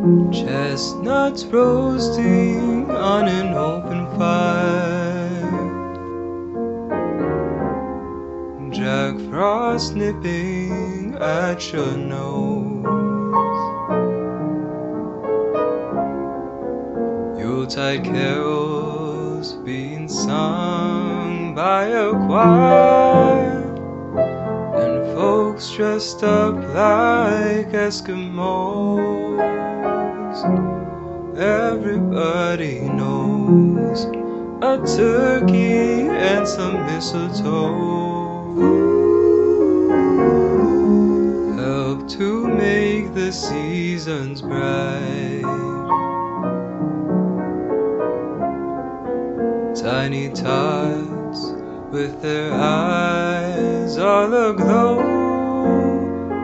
Chestnuts roasting on an open fire, Jack Frost nipping at your nose, Yuletide carols being sung by a choir, and folks dressed up like Eskimos. Everybody knows a turkey and some mistletoe help to make the seasons bright. Tiny tots with their eyes all aglow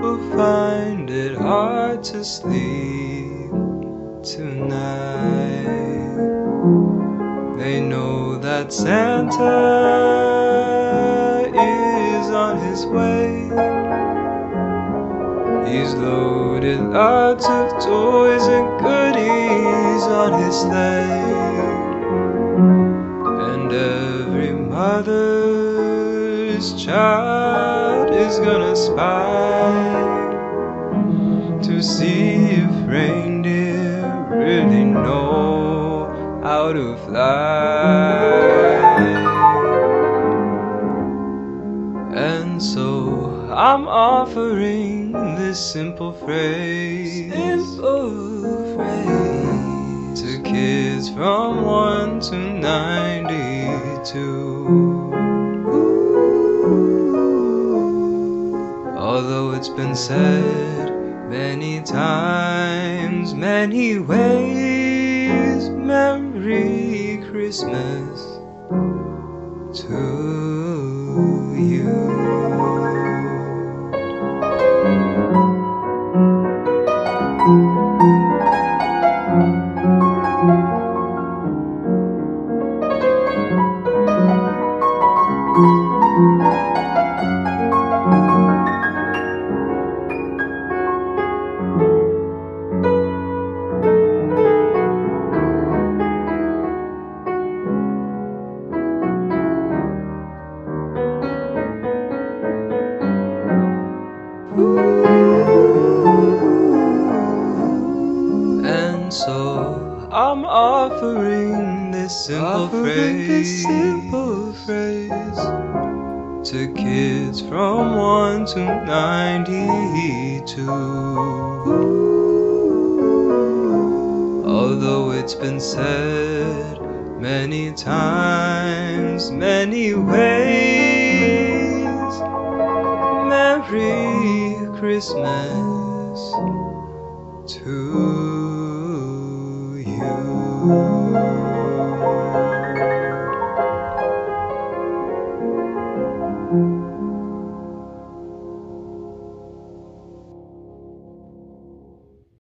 will find it hard to sleep tonight. They know that Santa is on his way. He's loaded lots of toys and goodies on his sleigh, and every mother's child is gonna spy to see if reindeer really know how to fly. And so I'm offering this simple phrase to kids from 1 to 92. Although it's been said many times, many ways, Merry Christmas to you. And so I'm offering this simple phrase to kids from 1 to 92. Although it's been said many times, many ways, Merry Christmas to you.